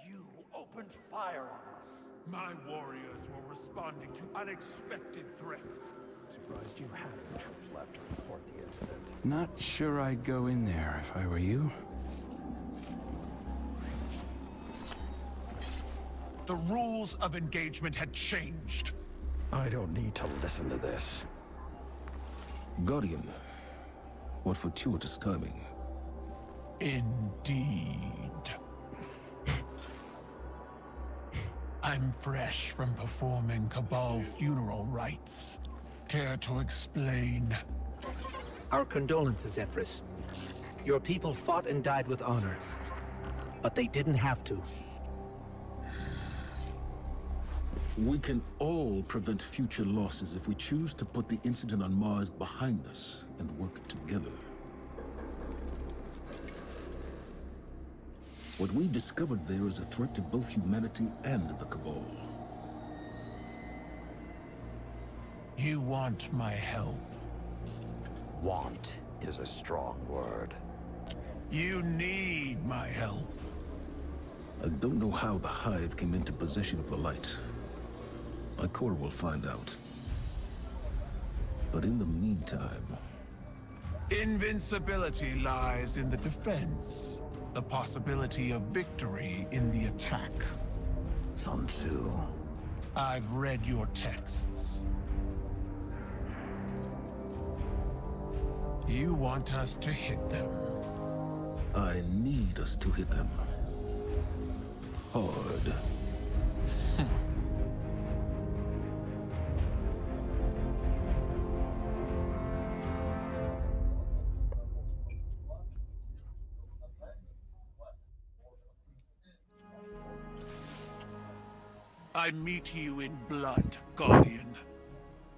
You opened fire on us. My warriors were responding to unexpected threats. Surprised you had the troops left to report the incident. Not sure I'd go in there if I were you. The rules of engagement had changed. I don't need to listen to this. Guardian, what fortuitous timing. Indeed. I'm fresh from performing Cabal funeral rites. Care to explain? Our condolences, Empress. Your people fought and died with honor. But they didn't have to. We can all prevent future losses if we choose to put the incident on Mars behind us and work together. What we discovered there is a threat to both humanity and the Cabal. You want my help. Want is a strong word. You need my help. I don't know how the Hive came into possession of the light. Ikora will find out. But in the meantime... Invincibility lies in the defense. The possibility of victory in the attack. Sun Tzu. I've read your texts. You want us to hit them. I need us to hit them. Hard. I meet you in blood, Guardian.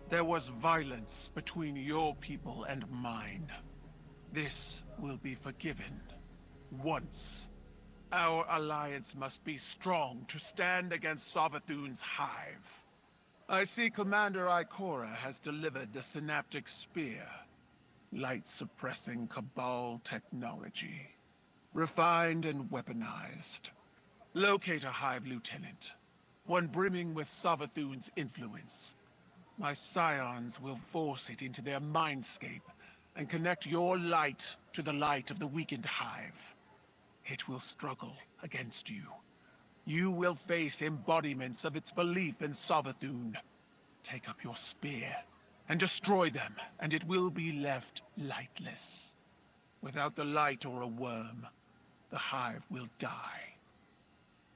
There was violence between your people and mine. This will be forgiven. Once. Our alliance must be strong to stand against Savathun's Hive. I see Commander Ikora has delivered the Synaptic Spear. Light-suppressing Cabal technology. Refined and weaponized. Locate a Hive Lieutenant. One brimming with Savathun's influence. My scions will force it into their mindscape and connect your light to the light of the weakened Hive. It will struggle against you. You will face embodiments of its belief in Savathun. Take up your spear and destroy them, and it will be left lightless. Without the light or a worm, the Hive will die.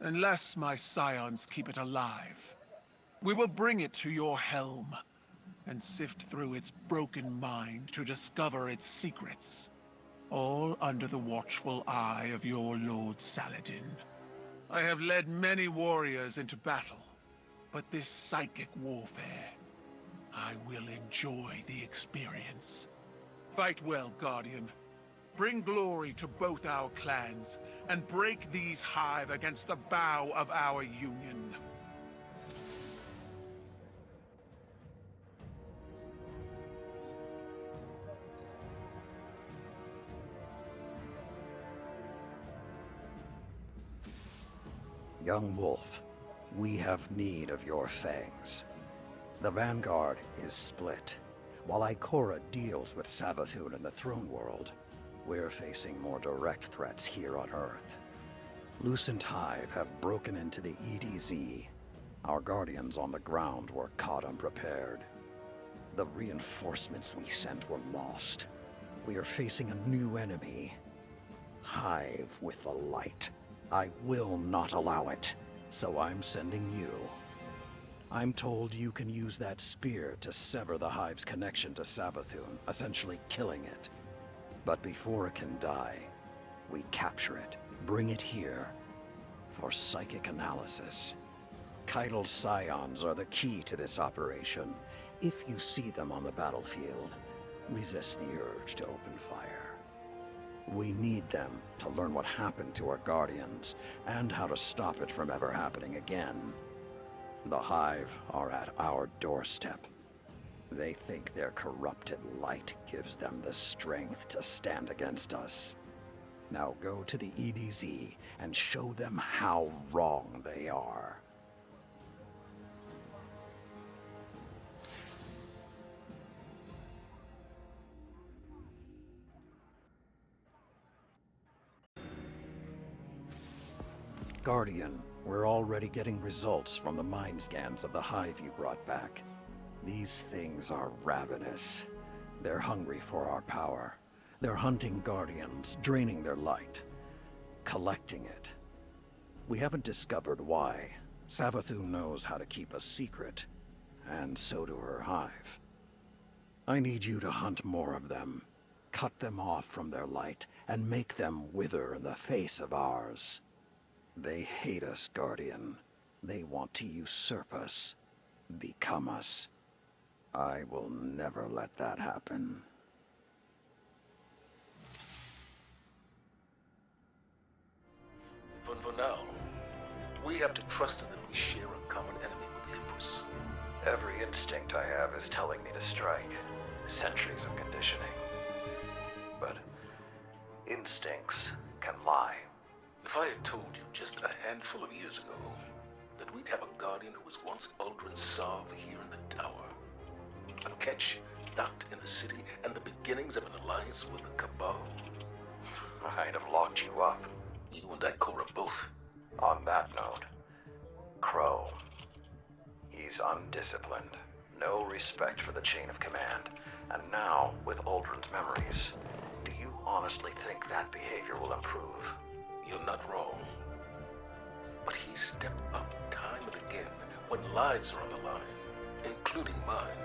Unless my scions keep it alive, we will bring it to your helm and sift through its broken mind to discover its secrets. All under the watchful eye of your Lord Saladin. I have led many warriors into battle, but this psychic warfare, I will enjoy the experience. Fight well, Guardian. Bring glory to both our clans, and break these Hive against the bow of our union. Young Wolf, we have need of your fangs. The Vanguard is split. While Ikora deals with Savathun and the Throne World, we're facing more direct threats here on Earth. Lucent Hive have broken into the EDZ. Our Guardians on the ground were caught unprepared. The reinforcements we sent were lost. We are facing a new enemy. Hive with the light. I will not allow it, so I'm sending you. I'm told you can use that spear to sever the Hive's connection to Savathun, essentially killing it. But before it can die, we capture it, bring it here, for psychic analysis. Keitel's scions are the key to this operation. If you see them on the battlefield, resist the urge to open fire. We need them to learn what happened to our Guardians, and how to stop it from ever happening again. The Hive are at our doorstep. They think their corrupted light gives them the strength to stand against us. Now go to the EDZ and show them how wrong they are. Guardian, we're already getting results from the mind scans of the hive you brought back. These things are ravenous. They're hungry for our power. They're hunting Guardians, draining their light, collecting it. We haven't discovered why. Savathun knows how to keep a secret, and so do her hive. I need you to hunt more of them, cut them off from their light, and make them wither in the face of ours. They hate us, Guardian. They want to usurp us, become us. I will never let that happen. For now, we have to trust that we share a common enemy with the Empress. Every instinct I have is telling me to strike. Centuries of conditioning. But instincts can lie. If I had told you just a handful of years ago that we'd have a Guardian who was once Uldren's Sarv here in the tower, a catch docked in the city, and the beginnings of an alliance with the Cabal, I'd have locked you up. you and Ikora both. On that note, Crow. He's undisciplined. No respect for the chain of command. And now, with Uldren's memories, do you honestly think that behavior will improve? You're not wrong. But he stepped up time and again when lives are on the line, including mine.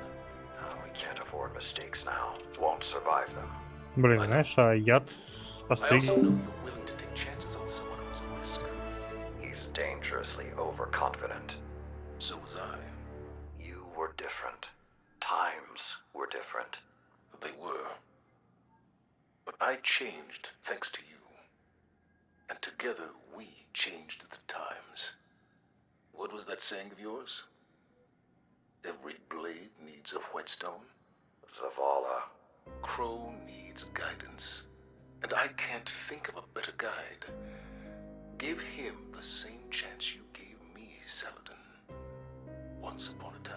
We can't afford mistakes now. Won't survive them. Блин, знаешь, а яд I also последний... know you're willing to take chances on someone who's a risk. He's dangerously overconfident. So was I. You were different. Times were different. They were. But I changed thanks to you. And together we changed the times. What was that saying of yours? Every blade needs a whetstone. Zavala. Crow needs guidance. And I can't think of a better guide. Give him the same chance you gave me, Saladin. Once upon a time.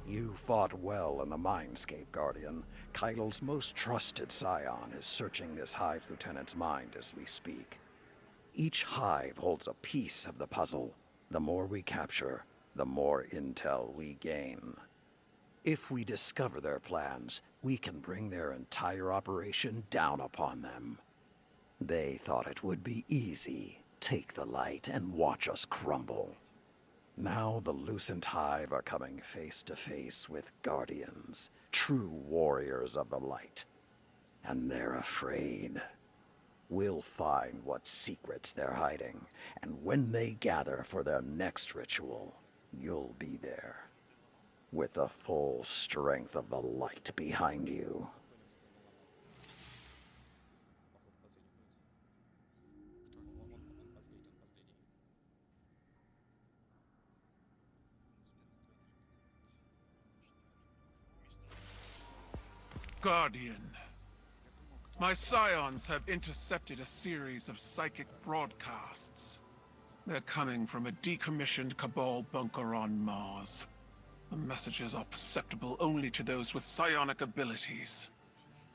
You fought well in the Mindscape, Guardian. Keitel's most trusted scion is searching this Hive Lieutenant's mind as we speak. Each hive holds a piece of the puzzle. The more we capture, the more intel we gain. If we discover their plans, we can bring their entire operation down upon them. They thought it would be easy. Take the light and watch us crumble. Now the Lucent Hive are coming face to face with Guardians, true warriors of the light. And they're afraid. We'll find what secrets they're hiding, and when they gather for their next ritual, you'll be there. With the full strength of the light behind you. Guardian. My scions have intercepted a series of psychic broadcasts. They're coming from a decommissioned Cabal bunker on Mars. The messages are perceptible only to those with psionic abilities.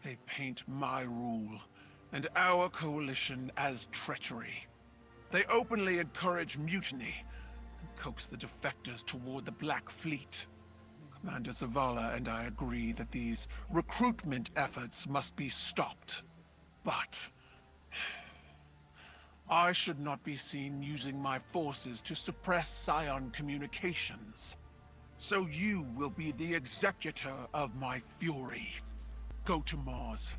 They paint my rule and our coalition as treachery. They openly encourage mutiny and coax the defectors toward the Black Fleet. Commander Zavala and I agree that these recruitment efforts must be stopped. But I should not be seen using my forces to suppress Scion communications. So you will be the executor of my fury. Go to Mars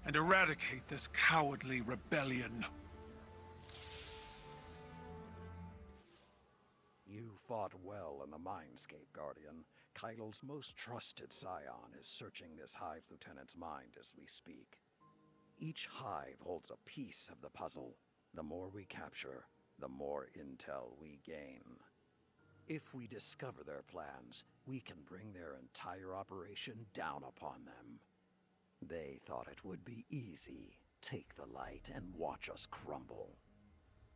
and eradicate this cowardly rebellion. You fought well in the Mindscape, Guardian. Keitel's most trusted scion is searching this Hive Lieutenant's mind as we speak. Each hive holds a piece of the puzzle. The more we capture, the more intel we gain. If we discover their plans, we can bring their entire operation down upon them. They thought it would be easy. Take the light and watch us crumble.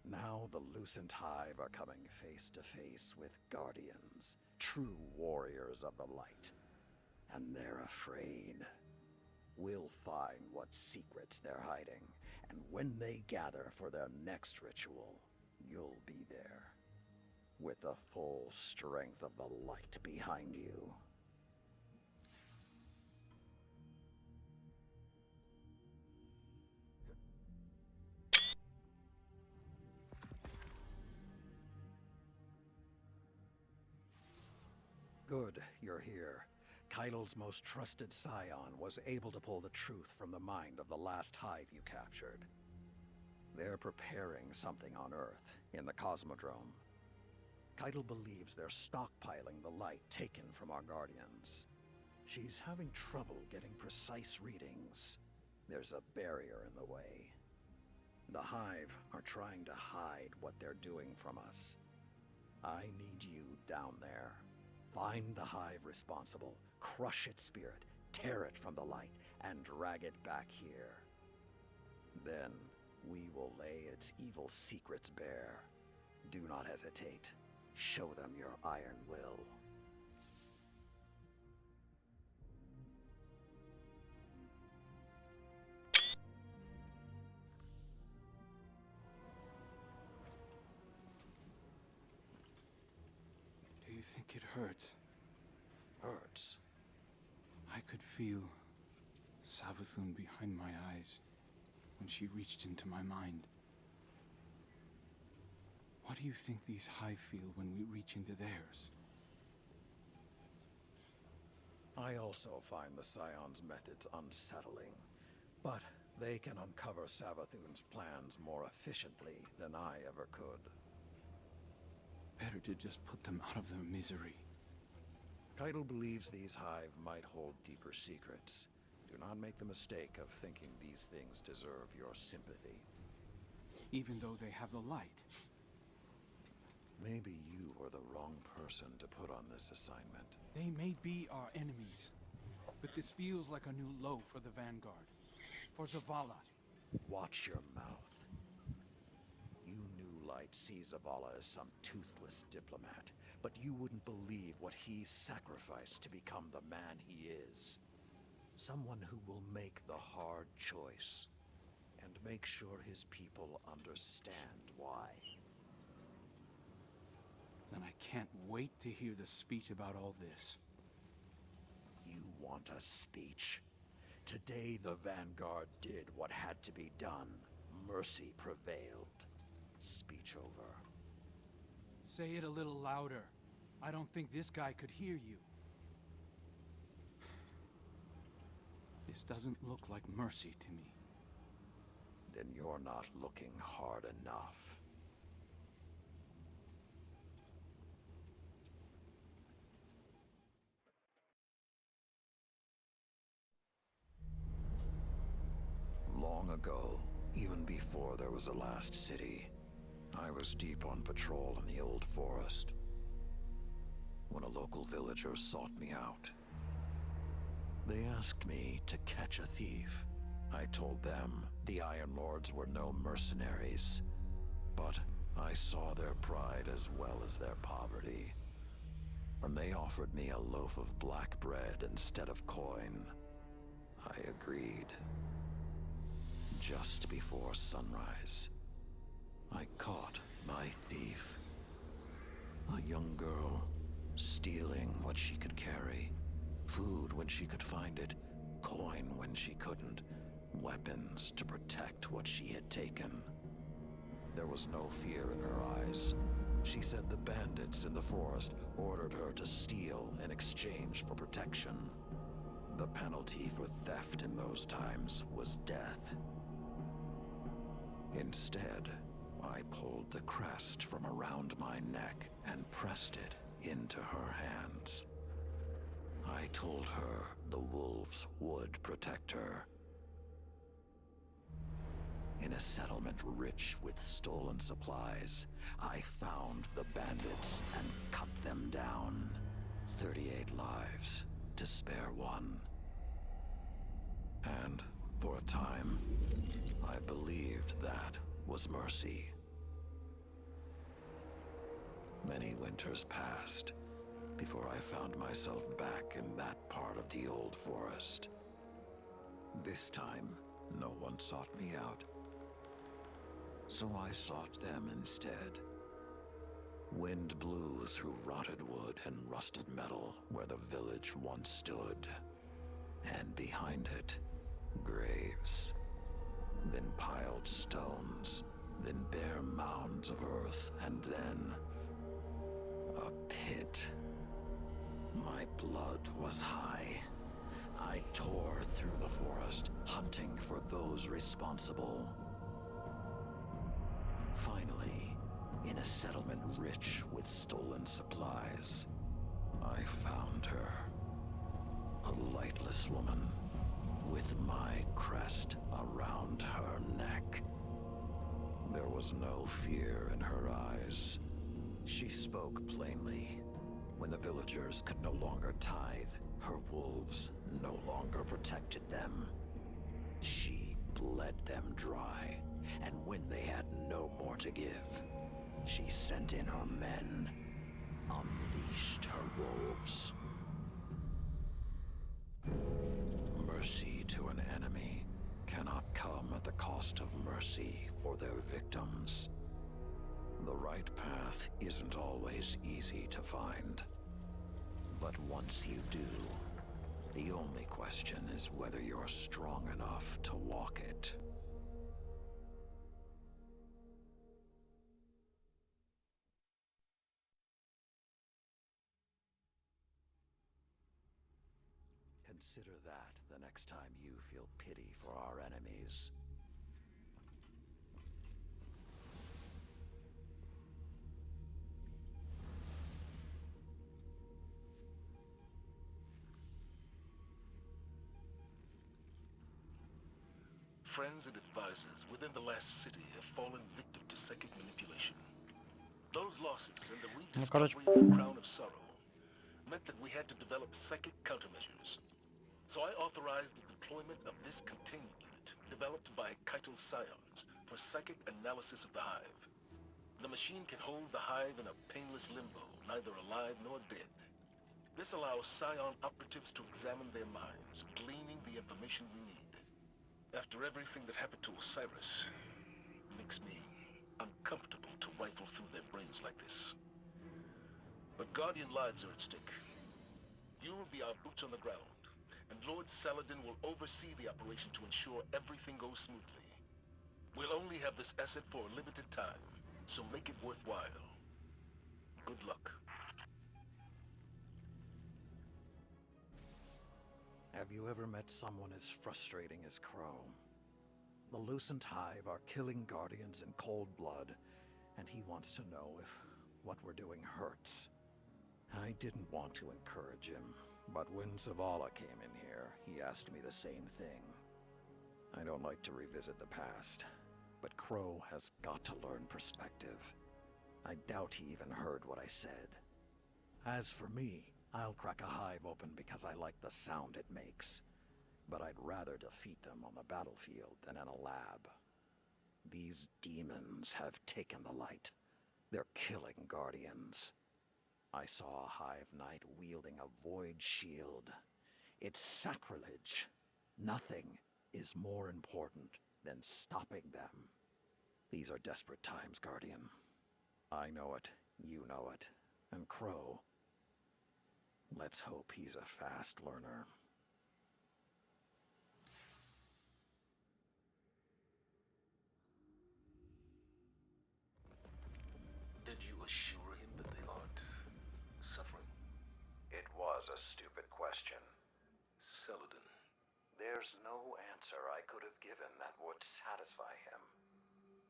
Now the Lucent Hive are coming face to face with Guardians, true warriors of the light. And they're afraid. We'll find what secrets they're hiding, and when they gather for their next ritual, you'll be there. With the full strength of the light behind you. Good, you're here. Keidel's most trusted scion was able to pull the truth from the mind of the last hive you captured. They're preparing something on Earth, in the Cosmodrome. Keidel believes they're stockpiling the light taken from our Guardians. She's having trouble getting precise readings. There's a barrier in the way. The Hive are trying to hide what they're doing from us. I need you down there. Find the Hive responsible, crush its spirit, tear it from the light, and drag it back here. Then, we will lay its evil secrets bare. Do not hesitate. Show them your iron will. Do you think it hurts? Hurts? I could feel Savathun behind my eyes when she reached into my mind. What do you think these Hive feel when we reach into theirs? I also find the Scion's methods unsettling, but they can uncover Savathun's plans more efficiently than I ever could. Better to just put them out of their misery. Keidel believes these Hive might hold deeper secrets. Do not make the mistake of thinking these things deserve your sympathy. Even though they have the light. Maybe you were the wrong person to put on this assignment. They may be our enemies, but this feels like a new low for the Vanguard. For Zavala. Watch your mouth. You New Light see Zavala as some toothless diplomat, but you wouldn't believe what he sacrificed to become the man he is. Someone who will make the hard choice, and make sure his people understand why. Then I can't wait to hear the speech about all this. You want a speech? Today the Vanguard did what had to be done. Mercy prevailed. Speech over. Say it a little louder. I don't think this guy could hear you. This doesn't look like mercy to me. Then you're not looking hard enough. Long ago, even before there was a last city, I was deep on patrol in the old forest. When a local villager sought me out, they asked me to catch a thief. I told them the Iron Lords were no mercenaries, but I saw their pride as well as their poverty. When they offered me a loaf of black bread instead of coin, I agreed. Just before sunrise, I caught my thief. A young girl, stealing what she could carry. Food when she could find it, coin when she couldn't, weapons to protect what she had taken. There was no fear in her eyes. She said the bandits in the forest ordered her to steal in exchange for protection. The penalty for theft in those times was death. Instead, I pulled the crest from around my neck and pressed it into her hands. I told her the wolves would protect her. In a settlement rich with stolen supplies, I found the bandits and cut them down. 38 lives to spare one. And for a time, I believed that was mercy. Many winters passed before I found myself back in that part of the old forest. This time, no one sought me out. So I sought them instead. Wind blew through rotted wood and rusted metal where the village once stood. And behind it, graves. Then piled stones, then bare mounds of earth, and then a pit. My blood was high. I tore through the forest, hunting for those responsible. Finally, in a settlement rich with stolen supplies, I found her. A lightless woman with my crest around her neck. There was no fear in her eyes. She spoke plainly. When the villagers could no longer tithe, her wolves no longer protected them. She bled them dry, and when they had no more to give, she sent in her men, unleashed her wolves. Mercy to an enemy cannot come at the cost of mercy for their victims. The right path isn't always easy to find. But once you do, the only question is whether you're strong enough to walk it. Consider that the next time you feel pity for our enemies. Friends and advisors within the last city have fallen victim to psychic manipulation. Those losses and the короче, rediscovery of the Crown of Sorrow meant that we had to develop psychic countermeasures. So I authorized the deployment of this containment unit, developed by Kaito's scions, for psychic analysis of the Hive. The machine can hold the Hive in a painless limbo, neither alive nor dead. This allows scion operatives to examine their minds, gleaning the information we need. After everything that happened to Osiris, it makes me uncomfortable to rifle through their brains like this. But Guardian lives are at stake. You will be our boots on the ground, and Lord Saladin will oversee the operation to ensure everything goes smoothly. We'll only have this asset for a limited time, so make it worthwhile. Good luck. Have you ever met someone as frustrating as Crow? The Lucent Hive are killing Guardians in cold blood, and he wants to know if what we're doing hurts. I didn't want to encourage him, but when Zavala came in here, he asked me the same thing. I don't like to revisit the past, but Crow has got to learn perspective. I doubt he even heard what I said. As for me, I'll crack a hive open because I like the sound it makes. But I'd rather defeat them on the battlefield than in a lab. These demons have taken the light. They're killing Guardians. I saw a Hive Knight wielding a void shield. It's sacrilege. Nothing is more important than stopping them. These are desperate times, Guardian. I know it, you know it, and Crow. Let's hope he's a fast learner. Did you assure him that they aren't suffering? It was a stupid question. Saladin. There's no answer I could have given that would satisfy him.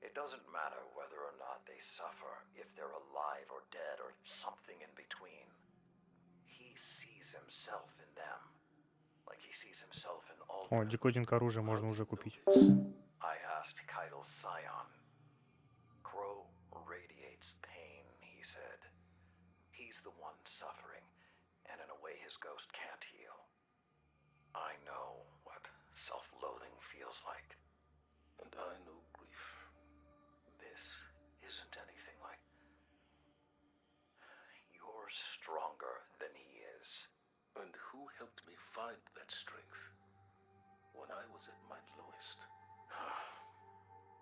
It doesn't matter whether or not they suffer, if they're alive or dead or something in between. He sees himself in them, like he sees himself in all. О, декодинг оружия можно уже купить. I asked Keitel scion. Crow radiates pain, he said. He's the one suffering, and in a way his ghost can't heal. I know what self-loathing feels like. And I know grief. This isn't anything like... You're stronger than he is. And who helped me find that strength when I was at my lowest?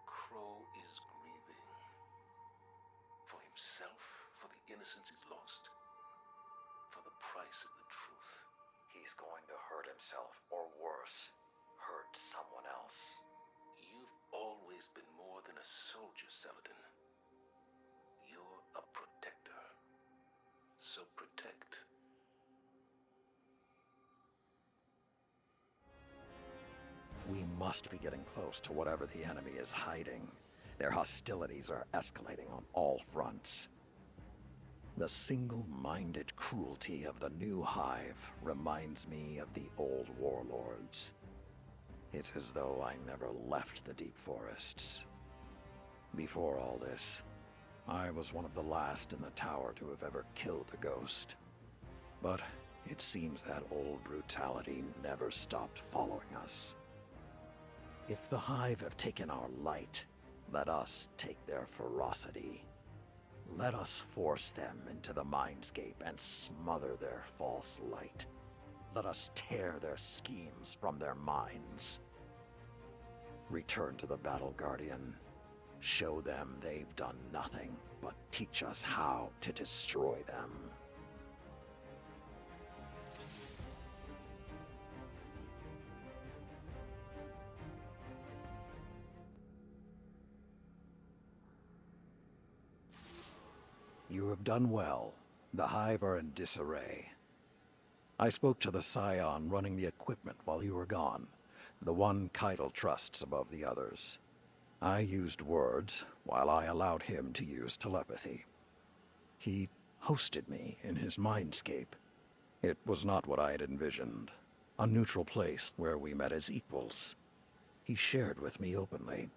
Crow is grieving. For himself, for the innocence he's lost, for the price of the truth. He's going to hurt himself, or worse, hurt someone else. You've always been more than a soldier, Saladin. You're a protector. So protect. We must be getting close to whatever the enemy is hiding. Their hostilities are escalating on all fronts. The single-minded cruelty of the new hive reminds me of the old warlords. It's as though I never left the deep forests. Before all this, I was one of the last in the tower to have ever killed a ghost. But it seems that old brutality never stopped following us. If the hive have taken our light, let us take their ferocity. Let us force them into the mindscape and smother their false light. Let us tear their schemes from their minds. Return to the battle, Guardian. Show them they've done nothing but teach us how to destroy them. You have done well. The hive are in disarray. I spoke to the scion running the equipment while you were gone, the one Keitel trusts above the others. I used words, while I allowed him to use telepathy. He hosted me in his mindscape. It was not what I had envisioned, a neutral place where we met as equals. He shared with me openly.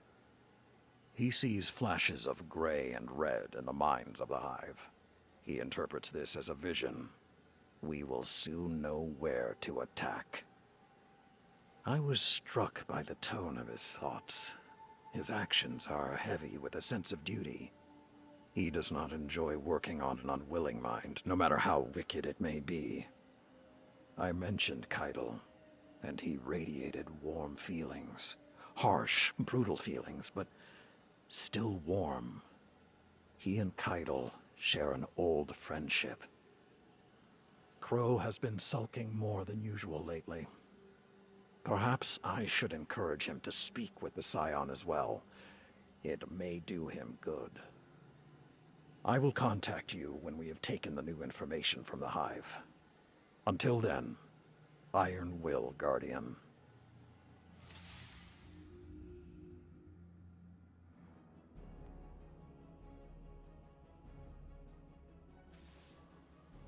He sees flashes of gray and red in the minds of the hive. He interprets this as a vision. We will soon know where to attack. I was struck by the tone of his thoughts. His actions are heavy with a sense of duty. He does not enjoy working on an unwilling mind, no matter how wicked it may be. I mentioned Keitel, and he radiated warm feelings. Harsh, brutal feelings, but still warm. He and Keitel share an old friendship. Crow has been sulking more than usual lately. Perhaps I should encourage him to speak with the scion as well. It may do him good. I will contact you when we have taken the new information from the hive. Until then, Iron Will, Guardian.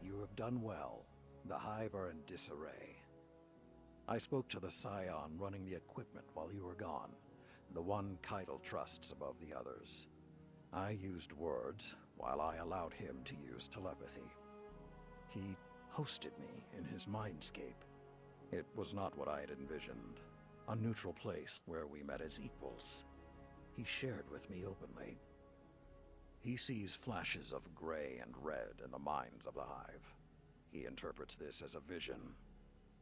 You have done well. The hive are in disarray. I spoke to the scion running the equipment while you were gone, the one Keitel trusts above the others. I used words, while I allowed him to use telepathy. He hosted me in his mindscape. It was not what I had envisioned, a neutral place where we met as equals. He shared with me openly. He sees flashes of gray and red in the minds of the hive. He interprets this as a vision.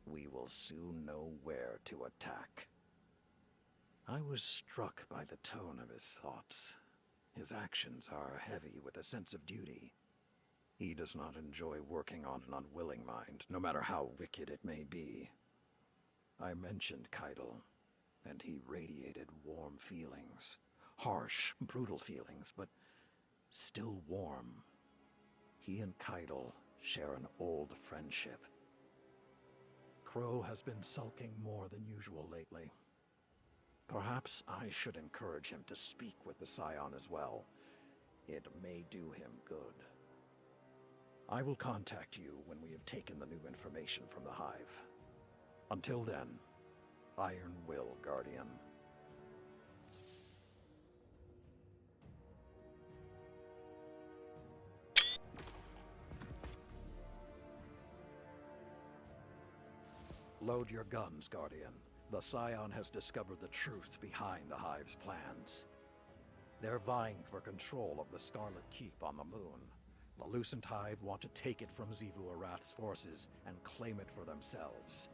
We will soon know where to attack. I was struck by the tone of his thoughts. His actions are heavy with a sense of duty. He does not enjoy working on an unwilling mind, no matter how wicked it may be. I mentioned Keitel, and he radiated warm feelings. Harsh, brutal feelings, but still warm. He and Keitel share an old friendship. Crow has been sulking more than usual lately. Perhaps I should encourage him to speak with the scion as well. It may do him good. I will contact you when we have taken the new information from the hive. Until then, Iron Will, Guardian. Load your guns, Guardian. The Scion has discovered the truth behind the Hive's plans. They're vying for control of the Scarlet Keep on the moon. The Lucent Hive want to take it from Xivu Arath's forces and claim it for themselves.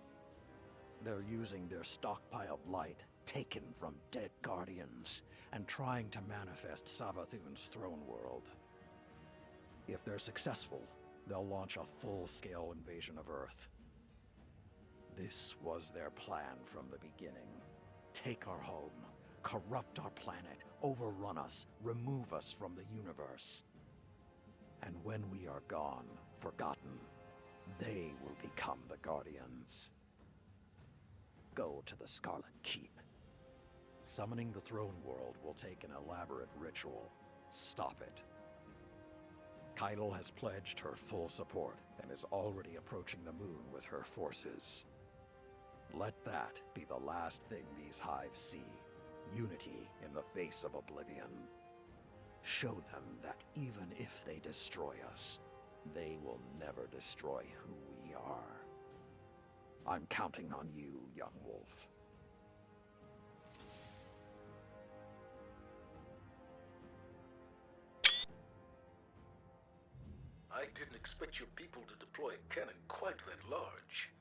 They're using their stockpiled light, taken from dead Guardians, and trying to manifest Savathun's throne world. If they're successful, they'll launch a full-scale invasion of Earth. This was their plan from the beginning. Take our home, corrupt our planet, overrun us, remove us from the universe. And when we are gone, forgotten, they will become the Guardians. Go to the Scarlet Keep. Summoning the throne world will take an elaborate ritual. Stop it. Keitel has pledged her full support and is already approaching the moon with her forces. Let that be the last thing these hives see. Unity in the face of oblivion. Show them that even if they destroy us, they will never destroy who we are. I'm counting on you, young wolf. I didn't expect your people to deploy a cannon quite that large.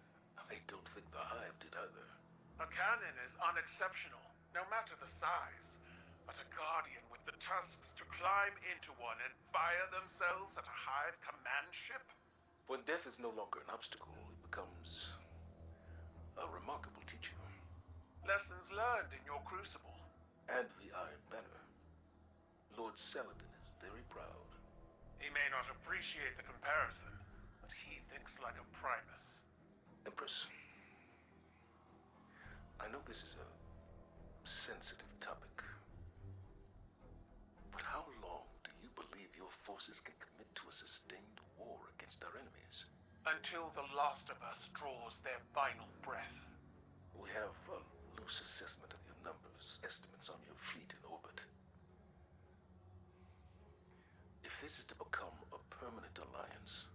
I don't think the Hive did either. A cannon is unexceptional, no matter the size. But a Guardian with the tusks to climb into one and fire themselves at a Hive command ship? When death is no longer an obstacle, it becomes a remarkable teacher. Lessons learned in your crucible. And the Iron Banner. Lord Saladin is very proud. He may not appreciate the comparison, but he thinks like a Primus. Empress, I know this is a sensitive topic, but how long do you believe your forces can commit to a sustained war against our enemies? Until the last of us draws their final breath. We have a loose assessment of your numbers, estimates on your fleet in orbit. If this is to become a permanent alliance...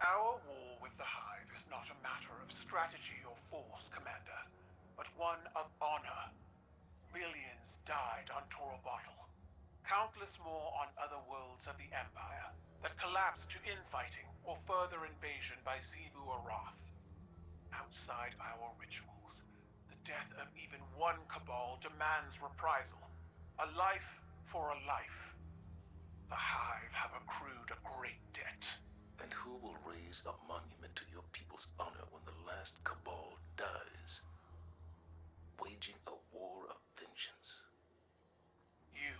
Our war with the Hive is not a matter of strategy or force, Commander, but one of honor. Millions died on Torobottle. Countless more on other worlds of the Empire that collapsed to infighting or further invasion by Xivu Arath. Outside our rituals, the death of even one Cabal demands reprisal. A life for a life. The Hive have accrued a great debt. And who will raise a monument to your people's honor when the last Cabal dies? Waging a war of vengeance. You.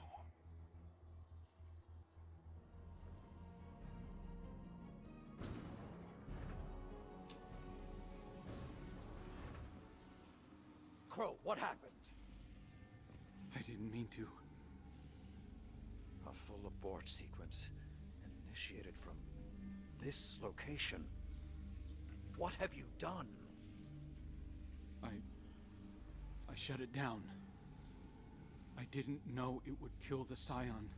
Crow, what happened? I didn't mean to. A full abort sequence initiated from this location. What have you done? I shut it down. I didn't know it would kill the Scion.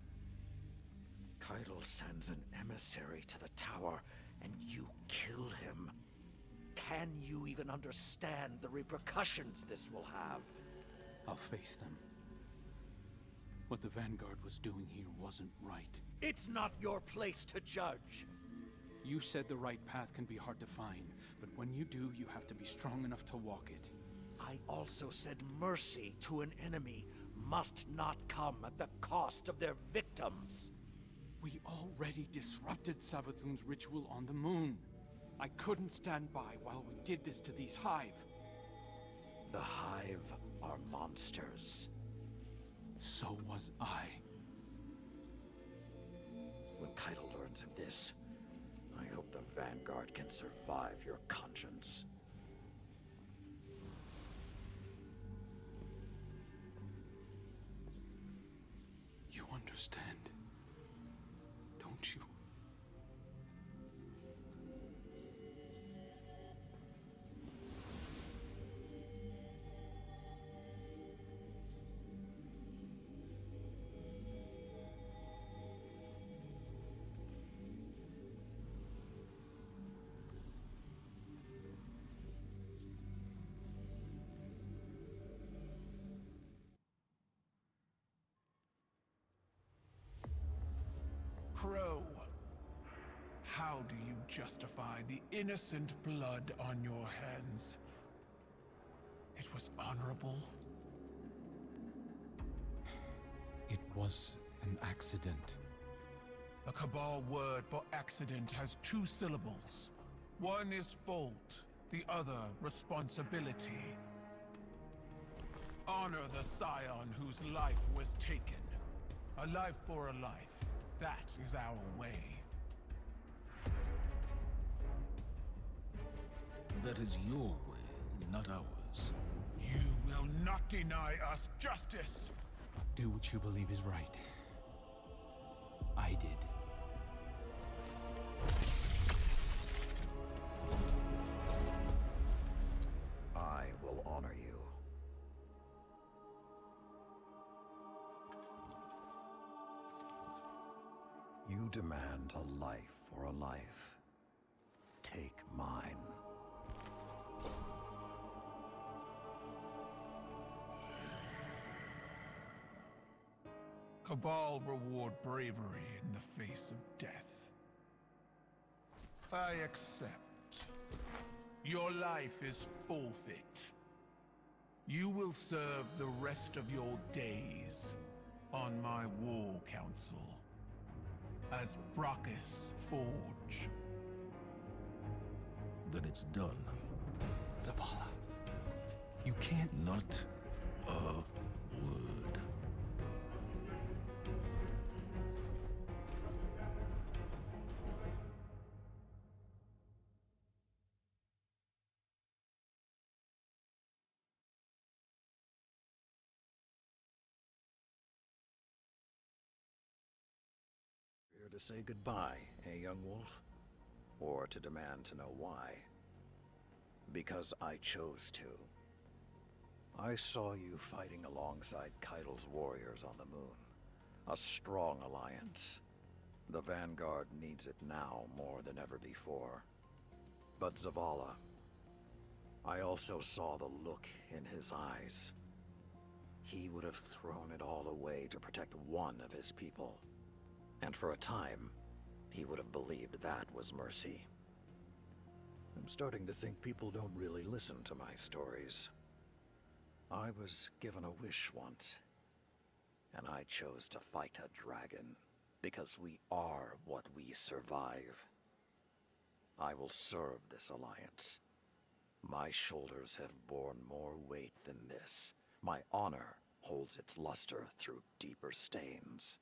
Keitel sends an emissary to the tower, and you kill him. Can you even understand the repercussions this will have? I'll face them. What the Vanguard was doing here wasn't right. It's not your place to judge. You said the right path can be hard to find, but when you do, you have to be strong enough to walk it. I also said mercy to an enemy must not come at the cost of their victims. We already disrupted Savathun's ritual on the moon. I couldn't stand by while we did this to these Hive. The Hive are monsters. So was I. When Keitel learns of this, I hope the Vanguard can survive your conscience. You understand, don't you? Crow, how do you justify the innocent blood on your hands? It was honorable. It was an accident. A Cabal word for accident has two syllables. One is fault, the other responsibility. Honor the scion whose life was taken. A life for a life. That is our way. That is your way, not ours. You will not deny us justice! Do what you believe is right. I did. I will honor you. You demand a life for a life. Take mine. Cabal reward bravery in the face of death. I accept. Your life is forfeit. You will serve the rest of your days on my war council as Brachus Forge. Then it's done. Zavala, you can't... Not a word. Here to say goodbye, eh, young wolf? Or to demand to know why? Because I chose to. I saw you fighting alongside Keitel's warriors on the moon. A strong alliance. The Vanguard needs it now more than ever before. But Zavala, I also saw the look in his eyes. He would have thrown it all away to protect one of his people. And for a time, he would have believed that was mercy. I'm starting to think people don't really listen to my stories. I was given a wish once, and I chose to fight a dragon, because we are what we survive. I will serve this alliance. My shoulders have borne more weight than this. My honor holds its luster through deeper stains.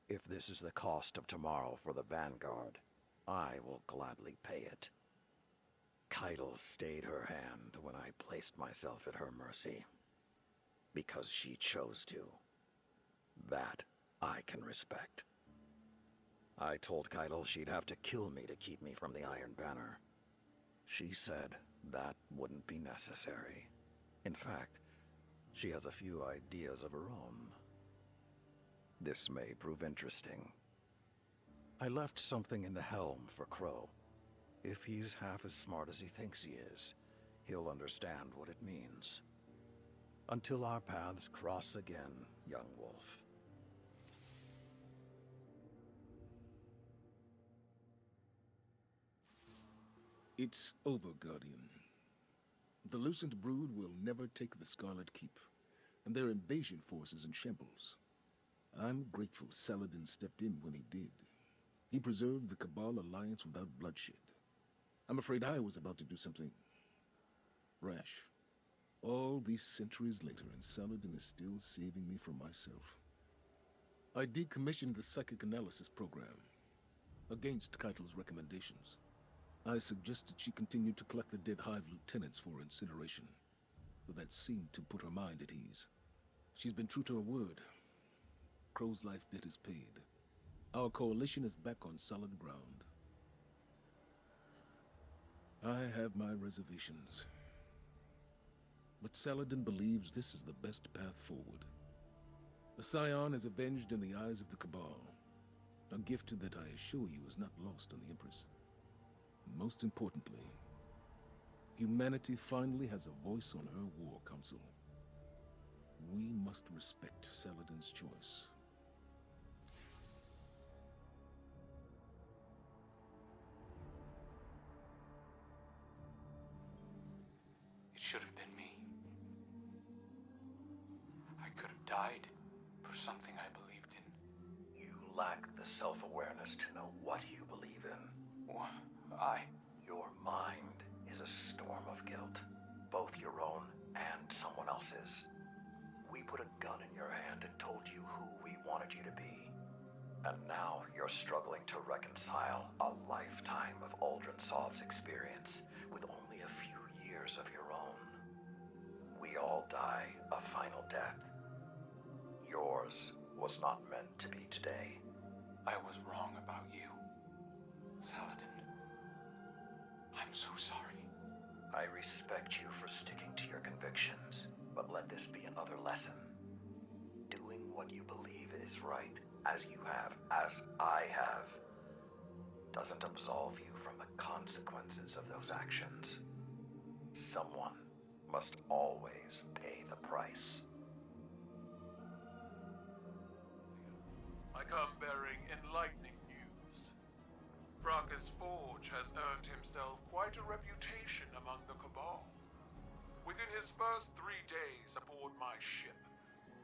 If this is the cost of tomorrow for the Vanguard, I will gladly pay it. Keitel stayed her hand when I placed myself at her mercy. Because she chose to. That I can respect. I told Keitel she'd have to kill me to keep me from the Iron Banner. She said that wouldn't be necessary. In fact, she has a few ideas of her own. This may prove interesting. I left something in the helm for Crow. If he's half as smart as he thinks he is, he'll understand what it means. Until our paths cross again, young wolf. It's over, Guardian. The Lucent Brood will never take the Scarlet Keep, and their invasion force is in shambles. I'm grateful Saladin stepped in when he did. He preserved the Cabal alliance without bloodshed. I'm afraid I was about to do something rash. All these centuries later, and Saladin is still saving me from myself. I decommissioned the psychic analysis program, against Keitel's recommendations. I suggested she continue to collect the dead Hive lieutenants for incineration, but that seemed to put her mind at ease. She's been true to her word. Crow's life debt is paid. Our coalition is back on solid ground. I have my reservations. But Saladin believes this is the best path forward. The Scion is avenged in the eyes of the Cabal. A gift that I assure you is not lost on the Empress. Most importantly, humanity finally has a voice on her war council. We must respect Saladin's choice. died for something I believed in. You lack the self-awareness to know what you believe in. I... Your mind is a storm of guilt, both your own and someone else's. We put a gun in your hand and told you who we wanted you to be. And now you're struggling to reconcile a lifetime of Aldrinsov's experience with only a few years of your own. We all die a final death. Yours was not meant to be today. I was wrong about you, Saladin. I'm so sorry. I respect you for sticking to your convictions, but let this be another lesson. Doing what you believe is right, as you have, as I have, doesn't absolve you from the consequences of those actions. Someone must always pay the price. I come bearing enlightening news. Bracchus Forge has earned himself quite a reputation among the Cabal. Within his first 3 days aboard my ship,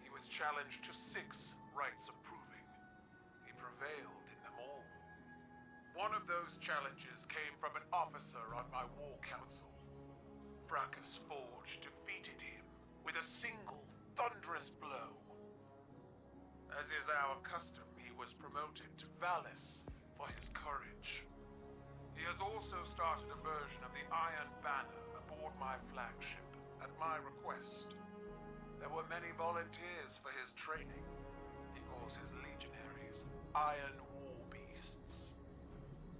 he was challenged to 6 rites of proving. He prevailed in them all. One of those challenges came from an officer on my war council. Bracchus Forge defeated him with a single thunderous blow. As is our custom, he was promoted to Valis for his courage. He has also started a version of the Iron Banner aboard my flagship, at my request. There were many volunteers for his training. He calls his legionaries Iron War Beasts.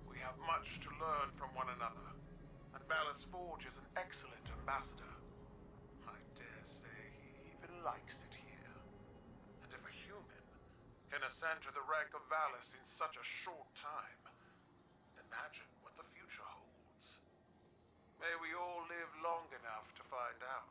We have much to learn from one another, and Valis Forge is an excellent ambassador. I dare say he even likes it here. And if a human can ascend to the rank of Valis in such a short time, imagine what the future holds. May we all live long enough to find out.